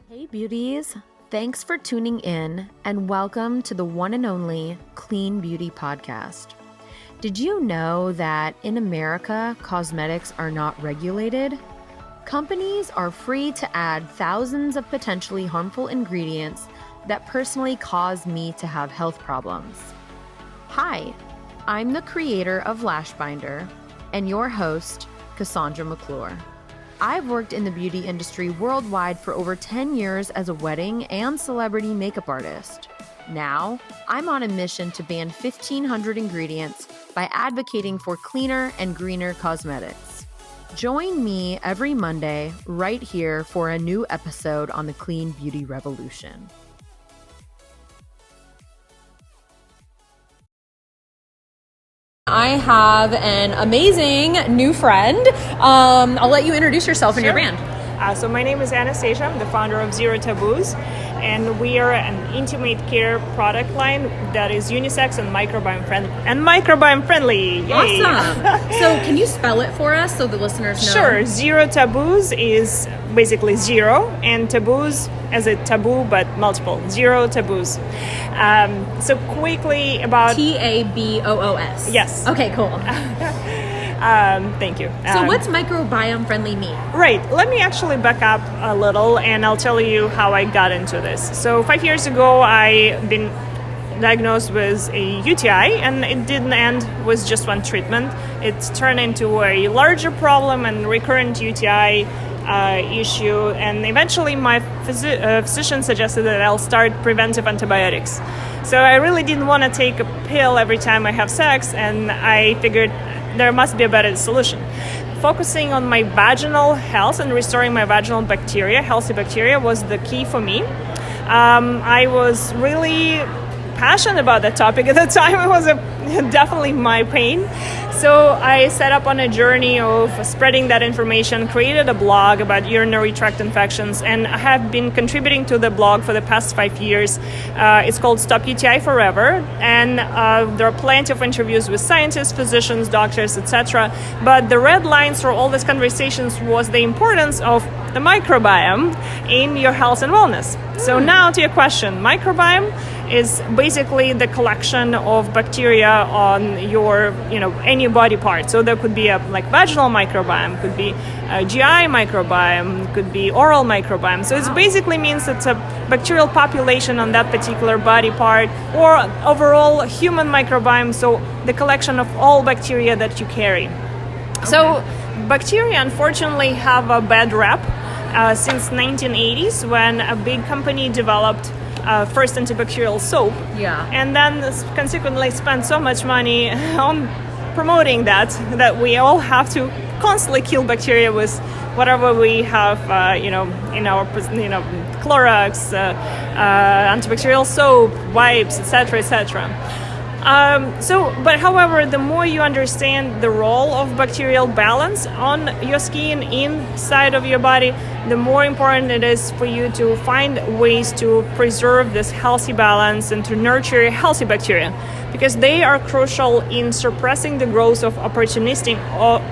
Hey beauties, thanks for tuning in and welcome to the one and only Clean Beauty Podcast. Did you know that in America, cosmetics are not regulated? Companies are free to add thousands of potentially harmful ingredients that personally cause me to have health problems. Hi, I'm the creator of Lash Binder and your host, Cassandra McClure. I've worked in the beauty industry worldwide for over 10 years as a wedding and celebrity makeup artist. Now, I'm on a mission to ban 1,500 ingredients by advocating for cleaner and greener cosmetics. Join me every Monday right here for a new episode on the Clean Beauty Revolution. I have an amazing new friend. I'll let you introduce yourself and your brand. So my name is Anastasia. I'm the founder of Zero Taboos, and we are an intimate care product line that is unisex and microbiome friendly. Yay. Awesome. So can you spell it for us so the listeners know? Sure. Zero Taboos is basically zero, and taboos as a taboo but multiple. Zero Taboos. So quickly about Taboos. Yes. Okay, cool. Thank you. So what's microbiome friendly mean? Right. Let me actually back up a little and I'll tell you how I got into this. So 5 years ago, I've been diagnosed with a UTI, and it didn't end with just one treatment. It turned into a larger problem and recurrent UTI issue, and eventually my physician suggested that I'll start preventive antibiotics. So I really didn't want to take a pill every time I have sex, and I figured there must be a better solution. Focusing on my vaginal health and restoring my vaginal bacteria, healthy bacteria, was the key for me. I was really passionate about that topic at the time. It was definitely my pain. So I set up on a journey of spreading that information, created a blog about urinary tract infections, and I have been contributing to the blog for the past 5 years. It's called Stop UTI Forever, and there are plenty of interviews with scientists, physicians, doctors, etc. But the red lines for all these conversations was the importance of the microbiome in your health and wellness. So now to your question, microbiome is basically the collection of bacteria on your, any body part. So there could be a vaginal microbiome, could be a GI microbiome, could be oral microbiome. So it basically means it's a bacterial population on that particular body part, or overall human microbiome, so the collection of all bacteria that you carry. Okay. So bacteria unfortunately have a bad rep since 1980s, when a big company developed first antibacterial soap, and then consequently spent so much money on promoting that we all have to constantly kill bacteria with whatever we have, in our, Clorox, antibacterial soap, wipes, etc., etc. But however, the more you understand the role of bacterial balance on your skin, inside of your body, the more important it is for you to find ways to preserve this healthy balance and to nurture healthy bacteria, because they are crucial in suppressing the growth of opportunistic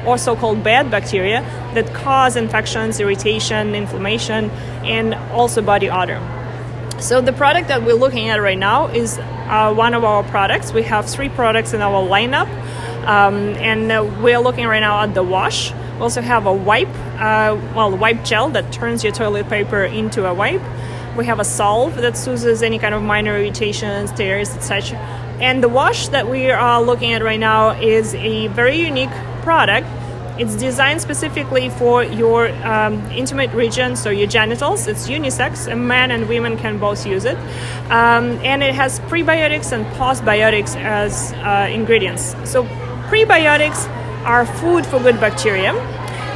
or so-called bad bacteria that cause infections, irritation, inflammation, and also body odor. So the product that we're looking at right now is one of our products. We have 3 products in our lineup, and we're looking right now at the wash. We also have a wipe, wipe gel that turns your toilet paper into a wipe. We have a salve that soothes any kind of minor irritations, tears, etc. And the wash that we are looking at right now is a very unique product. It's designed specifically for your intimate region, so your genitals. It's unisex, and men and women can both use it. And it has prebiotics and postbiotics as ingredients. So prebiotics are food for good bacteria,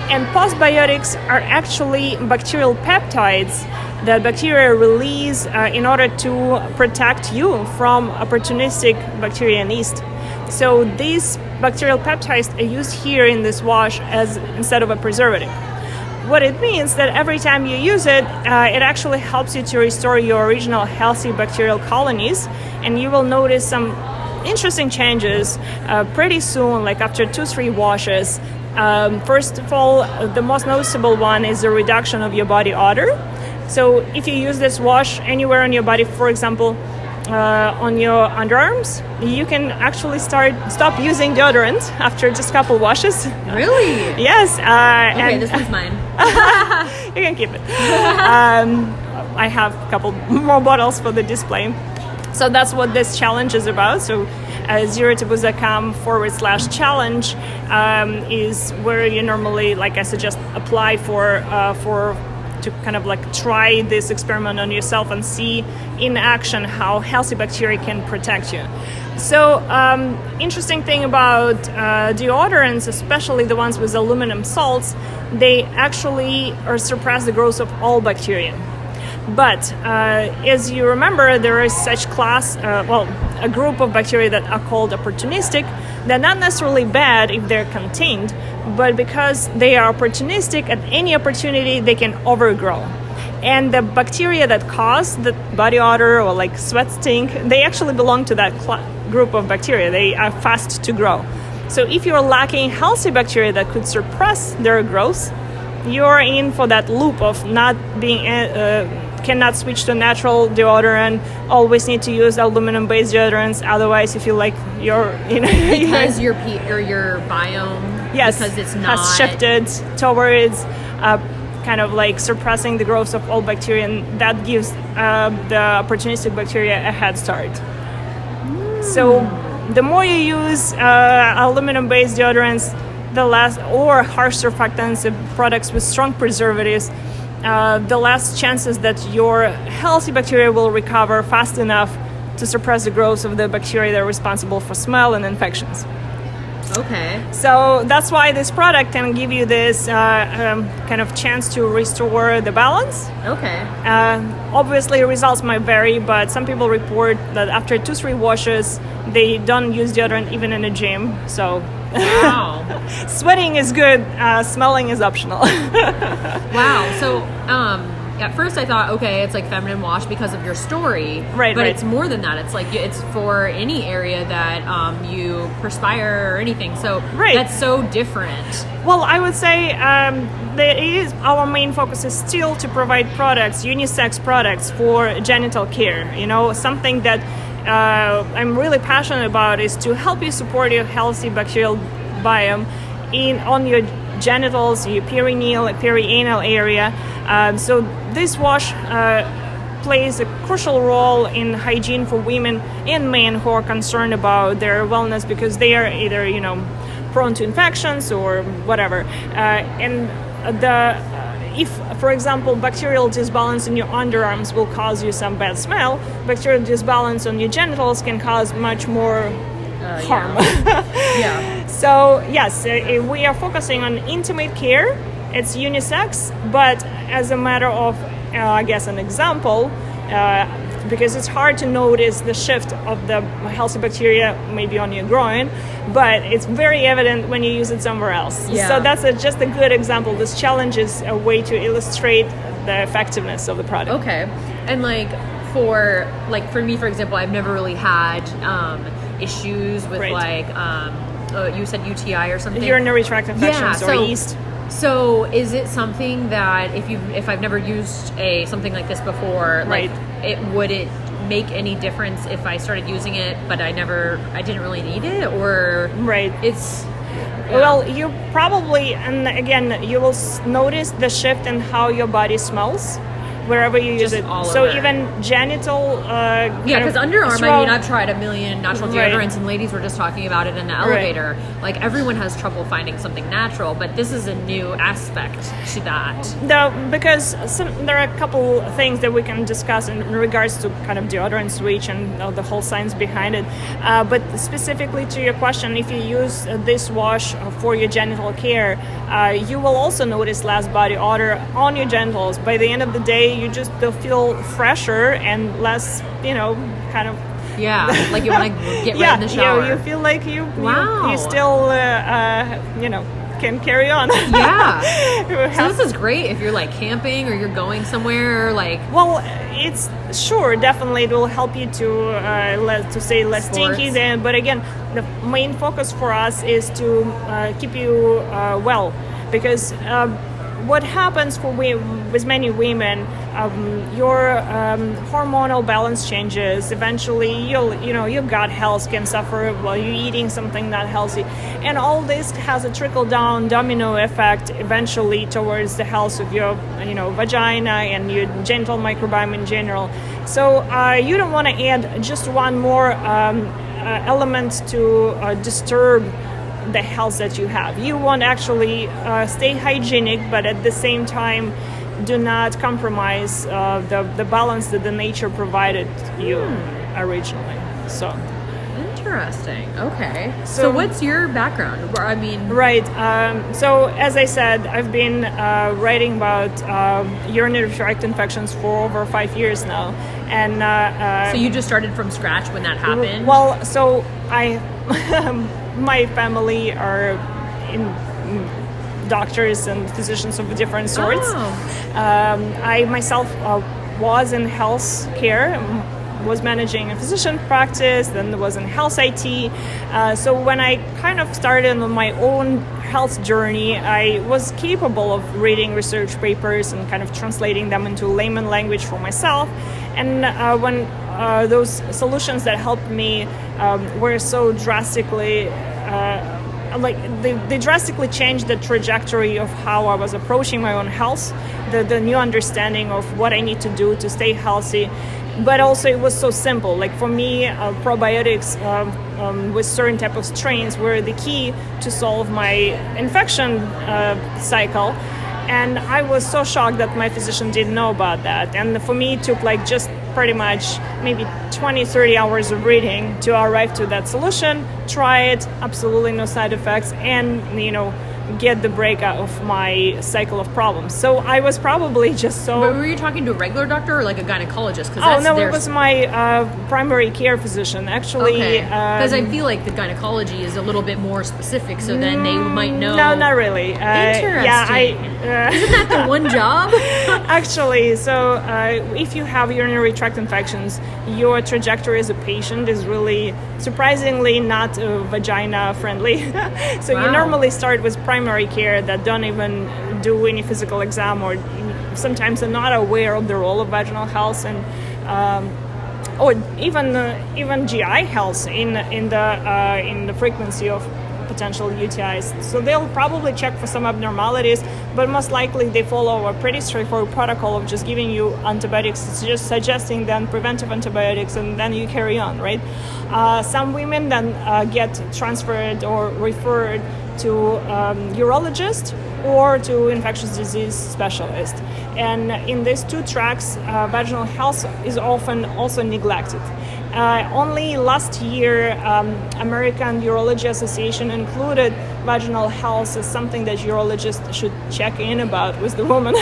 and postbiotics are actually bacterial peptides that bacteria release in order to protect you from opportunistic bacteria and yeast. So these bacterial peptides are used here in this wash as instead of a preservative. What it means that every time you use it, it actually helps you to restore your original healthy bacterial colonies, and you will notice some interesting changes pretty soon, like after 2-3 washes. First of all, the most noticeable one is the reduction of your body odor. So if you use this wash anywhere on your body, for example, on your underarms, you can actually stop using deodorant after just a couple washes. Really? Yes. Okay, this one's mine. You can keep it. I have a couple more bottles for the display. So that's what this challenge is about. So zerotaboos.com/challenge is where you normally, like I suggest, apply for to kind of like try this experiment on yourself and see in action how healthy bacteria can protect you. So interesting thing about deodorants, especially the ones with aluminum salts, they actually suppress the growth of all bacteria. But as you remember, there is such class, a group of bacteria that are called opportunistic. They're not necessarily bad if they're contained, but because they are opportunistic, at any opportunity they can overgrow. And the bacteria that cause the body odor or like sweat stink, they actually belong to that group of bacteria. They are fast to grow. So if you're lacking healthy bacteria that could suppress their growth, you're in for that loop of not being cannot switch to natural deodorant, always need to use aluminum-based deodorants, otherwise you feel like you're because your biome, yes, because it's not has shifted towards kind of like suppressing the growth of all bacteria, and that gives the opportunistic bacteria a head start. So the more you use aluminum-based deodorants, the less, or harsh surfactants, products with strong preservatives, the less chances that your healthy bacteria will recover fast enough to suppress the growth of the bacteria that are responsible for smell and infections. Okay. So that's why this product can give you this kind of chance to restore the balance. Okay. Obviously, results might vary, but some people report that after 2-3 washes, they don't use deodorant even in a gym. So. Wow. Sweating is good, smelling is optional. Wow. So at first I thought, okay, it's like feminine wash because of your story. Right, but right. it's more than that. It's like it's for any area that you perspire or anything. So right. That's so different. Well, I would say our main focus is still to provide products, unisex products for genital care. Something that I'm really passionate about is to help you support your healthy bacterial biome on your genitals, your perianal area. So this wash plays a crucial role in hygiene for women and men who are concerned about their wellness because they are either prone to infections or whatever. If, for example, bacterial disbalance in your underarms will cause you some bad smell, bacterial disbalance on your genitals can cause much more harm. Yeah. So, yes, we are focusing on intimate care. It's unisex, but as a matter of, an example, because it's hard to notice the shift of the healthy bacteria maybe on your groin, but it's very evident when you use it somewhere else. Yeah. So that's just a good example. This challenge is a way to illustrate the effectiveness of the product. Okay. And for me, for example, I've never really had issues with Right. you said UTI or something? Urinary tract infections or yeast. So is it something that if I've never used something like this before, Right. Would it make any difference if I started using it, but I didn't really need it, or Right. it's Well, you probably, and again, you will notice the shift in how your body smells wherever you use Just it. all So over. even genital. because underarm, throat- I've tried a million natural Right. deodorants, and ladies were just talking about it in the elevator. Like, everyone has trouble finding something natural, but this is a new aspect to that. Because there are a couple things that we can discuss in regards to kind of deodorant switch and the whole science behind it. But specifically to your question, if you use this wash for your genital care, you will also notice less body odor on your genitals. By the end of the day, you just feel fresher and less, kind of. Yeah, like you want to get right in the shower. You feel like you Wow. still, can carry on. Yeah. So this is great if you're camping or you're going somewhere Well, it's sure, definitely it will help you to stay less Sports. stinky then. But again, the main focus for us is to keep you well, because what happens with many women, your hormonal balance changes. Eventually, your gut health can suffer while you're eating something not healthy, and all this has a trickle down domino effect eventually towards the health of your vagina and your genital microbiome in general. So you don't want to add just one more element to disturb the health that you have. You want to actually stay hygienic, but at the same time do not compromise the balance that the nature provided you originally. So interesting. Okay. So what's your background? I mean, right. So as I said, I've been writing about urinary tract infections for over 5 years now, and so you just started from scratch when that happened? Well, so my family are in doctors and physicians of different sorts. I myself was in health care, was managing a physician practice, then was in health IT. So when I kind of started on my own health journey, I was capable of reading research papers and kind of translating them into layman language for myself. And when those solutions that helped me were so drastically they drastically changed the trajectory of how I was approaching my own health, the new understanding of what I need to do to stay healthy. But also it was so simple. Like for me, probiotics with certain type of strains were the key to solve my infection cycle. And I was so shocked that my physician didn't know about that. And for me, it took like just pretty much maybe 20, 30 hours of reading to arrive to that solution, try it, absolutely no side effects, and, get the break out of my cycle of problems. So I was probably just so... But were you talking to a regular doctor or like a gynecologist? It was my primary care physician, actually. Okay, because I feel like the gynecology is a little bit more specific, so then they might know... No, not really. Interesting. Isn't that the one job? Actually, so if you have urinary tract infections, your trajectory as a patient is really surprisingly not vagina friendly. So you normally start with primary care that don't even do any physical exam, or sometimes are not aware of the role of vaginal health, and or even GI health in the frequency of potential UTIs. So they'll probably check for some abnormalities, but most likely they follow a pretty straightforward protocol of just giving you antibiotics. It's just suggesting then preventive antibiotics, and then you carry on, right? Some women then get transferred or referred to urologist or to infectious disease specialist. And in these two tracks, vaginal health is often also neglected. Only last year, American Urology Association included vaginal health as something that urologists should check in about with the woman.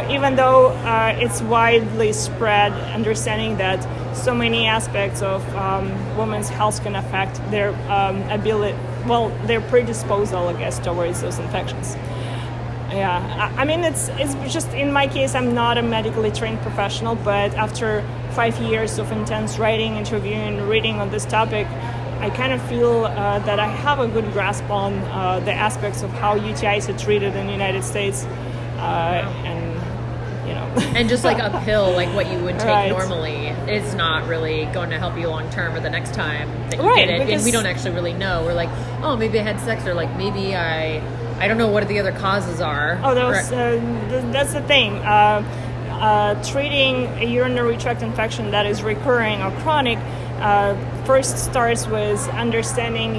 Even though it's widely spread understanding that so many aspects of women's health can affect their their predisposal, I guess, towards those infections. Yeah, I mean, it's just, in my case, I'm not a medically trained professional, but after 5 years of intense writing, interviewing, reading on this topic, I kind of feel that I have a good grasp on the aspects of how UTIs are treated in the United States, and just like a pill, like what you would take normally, is not really going to help you long term or the next time that you get it. And we don't actually really know. We're like, oh, maybe I had sex, or like maybe I don't know what the other causes are. Oh, that's the thing. Treating a urinary tract infection that is recurring or chronic first starts with understanding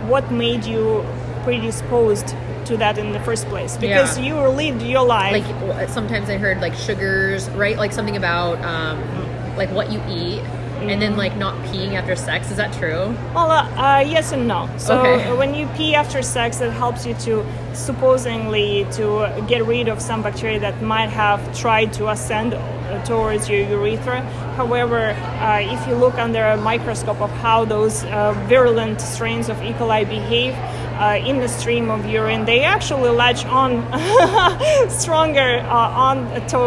what made you predisposed to that in the first place, because you lived your life. Like sometimes I heard like sugars, right? Like something about like what you eat, and then like not peeing after sex. Is that true? Well, yes and no. So when you pee after sex, it helps you to supposedly to get rid of some bacteria that might have tried to ascend towards your urethra. However, if you look under a microscope of how those virulent strains of E. coli behave in the stream of urine, they actually latch on stronger onto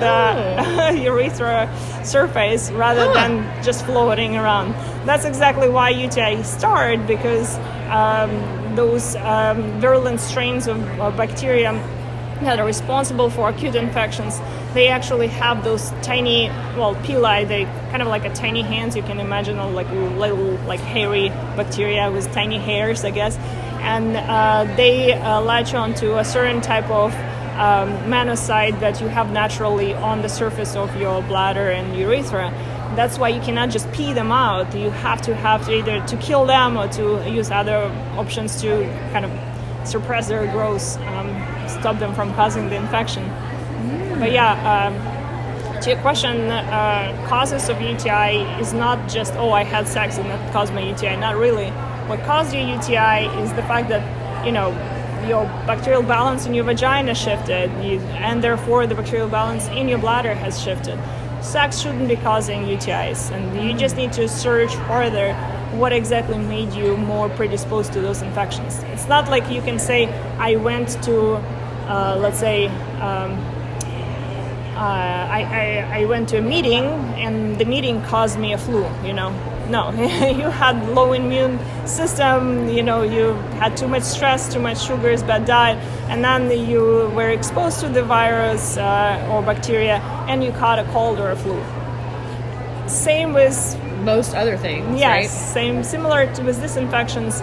the urethra surface rather than just floating around. That's exactly why UTI start, because those virulent strains of bacteria that are responsible for acute infections, they actually have those tiny, pili. They kind of like a tiny hands. You can imagine like little like hairy bacteria with tiny hairs, I guess, and they latch onto a certain type of monocyte that you have naturally on the surface of your bladder and urethra. That's why you cannot just pee them out. You have to either to kill them or to use other options to kind of suppress their growth, stop them from causing the infection. But to your question, causes of UTI is not just, I had sex and that caused my UTI. Not really. What caused your UTI is the fact that, your bacterial balance in your vagina shifted, and therefore the bacterial balance in your bladder has shifted. Sex shouldn't be causing UTIs, and you just need to search further what exactly made you more predisposed to those infections. It's not like you can say, I went to, let's say, I went to a meeting and the meeting caused me a flu, No, you had low immune system, you had too much stress, too much sugars, bad diet, and then you were exposed to the virus or bacteria and you caught a cold or a flu. Same with most other things, yes, right? Similar to with these infections,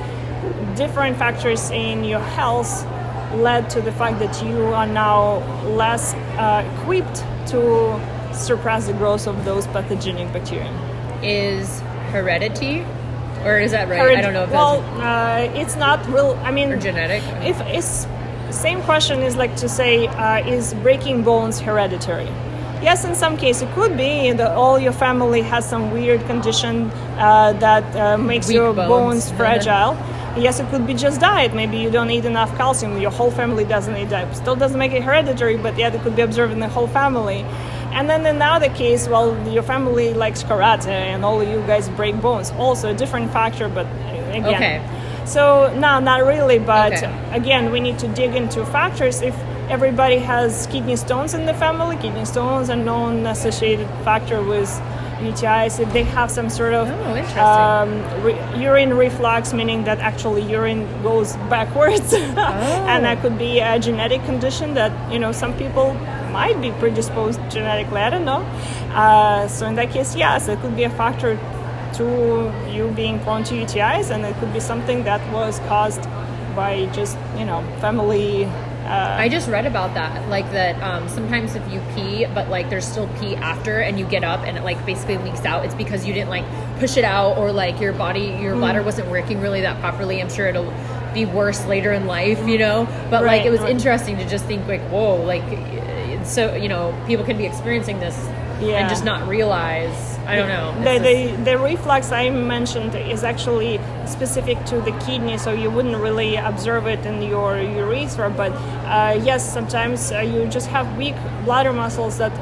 different factors in your health led to the fact that you are now less equipped to suppress the growth of those pathogenic bacteria. Is heredity, or is that right? I don't know if it's not real. I mean, or genetic. If it's same question is like to say, is breaking bones hereditary? Yes, in some cases it could be that all your family has some weird condition that makes weak your bones fragile. Yes, it could be just diet. Maybe you don't eat enough calcium. Your whole family doesn't eat diet. Still doesn't make it hereditary, but yeah, it could be observed in the whole family. And then in the other case, your family likes karate and all of you guys break bones. Also a different factor, but again. Okay. So no, not really, but okay. Again, we need to dig into factors. If everybody has kidney stones in the family, kidney stones are known associated factor with UTIs. If they have some sort of urine reflux, meaning that actually urine goes backwards, and that could be a genetic condition that some people might be predisposed genetically. I don't know. So in that case, yes, it could be a factor to you being prone to UTIs, and it could be something that was caused by just family. I just read about that, like that sometimes if you pee, but like there's still pee after, and you get up and it like basically leaks out, it's because you didn't like push it out, or like your bladder wasn't working really that properly. I'm sure it'll be worse later in life, but like it was interesting to just think like, whoa, like so people can be experiencing this and just not realize. I don't know. The reflux I mentioned is actually specific to the kidney, so you wouldn't really observe it in your urethra. But yes, sometimes you just have weak bladder muscles that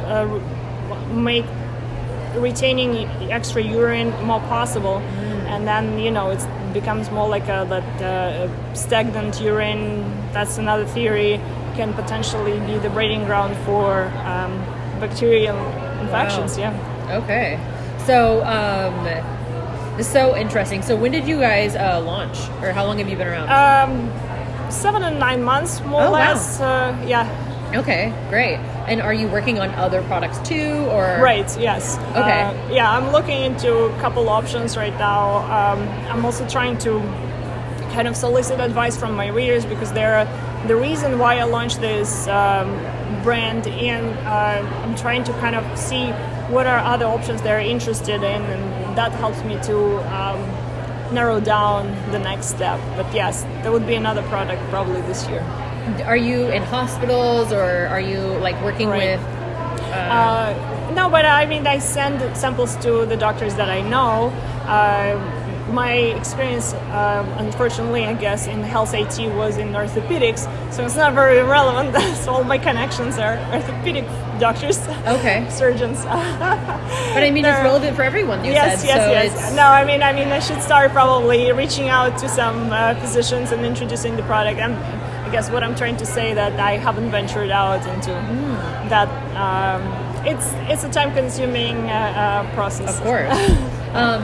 make retaining extra urine more possible, and then it becomes more like that stagnant urine. That's another theory, can potentially be the breeding ground for bacterial infections. Wow. Yeah. Okay. So, it's so interesting. So when did you guys launch, or how long have you been around? 7 and 9 months, more or less. Wow. Yeah. Okay, great. And are you working on other products too, or? Right, yes. Okay. I'm looking into a couple options right now. I'm also trying to kind of solicit advice from my readers, because they're the reason why I launched this brand, and I'm trying to kind of see what are other options they're interested in, and that helps me to narrow down the next step. But yes, there would be another product probably this year. Are you in hospitals, or are you like working with? No, but I mean, I send samples to the doctors that I know. My experience, unfortunately, I guess, in health IT was in orthopedics, so it's not very relevant. So all my connections are orthopedic doctors, surgeons. But I mean, it's relevant for everyone. Yes. No, I mean, I should start probably reaching out to some physicians and introducing the product. And I guess what I'm trying to say that I haven't ventured out into that. It's a time-consuming process. Of course.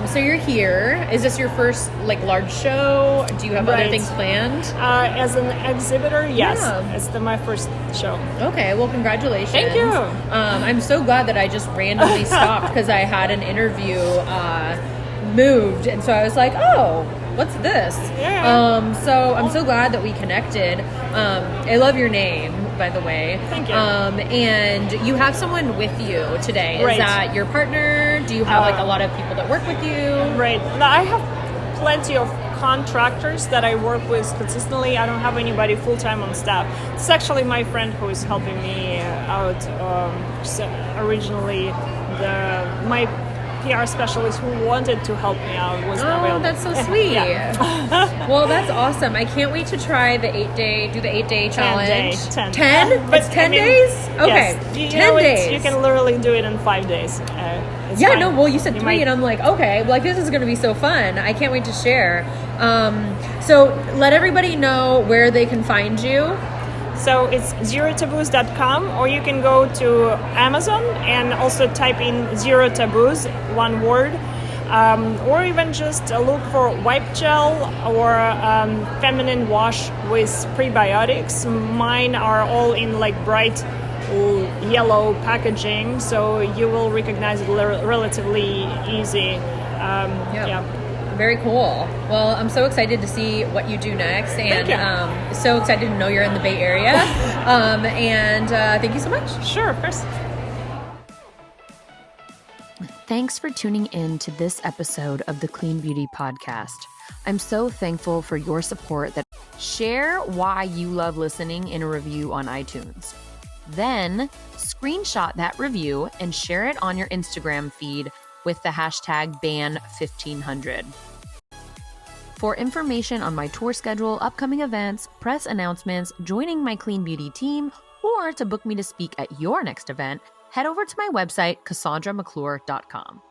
So you're here. Is this your first large show? Do you have other things planned? As an exhibitor, yes. Yeah. It's my first show. Okay, well, congratulations. Thank you. I'm so glad that I just randomly stopped because I had an interview moved, and so I was like, oh, what's this? Yeah. So I'm so glad that we connected. I love your name, by the way. Thank you. And you have someone with you today. Right. Is that your partner? Do you have a lot of people that work with you? Right. Now, I have plenty of contractors that I work with consistently. I don't have anybody full-time on staff. It's actually my friend who is helping me out. So originally, my PR specialist who wanted to help me out was not available. That's so sweet. Yeah. Well, that's awesome. I can't wait to try the 8-day challenge. 10. 10? But it's 10 days? Okay. Yes. 10 days. You can literally do it in 5 days. You said 3 and I'm like, okay, this is going to be so fun. I can't wait to share. So let everybody know where they can find you. So it's zerotaboos.com, or you can go to Amazon and also type in Zero Taboos, one word, or even just look for wipe gel or feminine wash with prebiotics. Mine are all in bright yellow packaging, so you will recognize it relatively easy. Yeah. Very cool. Well, I'm so excited to see what you do next, and so excited to know you're in the Bay Area. And thank you so much. Sure, of course. Thanks for tuning in to this episode of the Clean Beauty Podcast. I'm so thankful for your support. Share why you love listening in a review on iTunes. Then screenshot that review and share it on your Instagram feed with the hashtag #ban1500. For information on my tour schedule, upcoming events, press announcements, joining my Clean Beauty team, or to book me to speak at your next event, head over to my website, CassandraMcClure.com.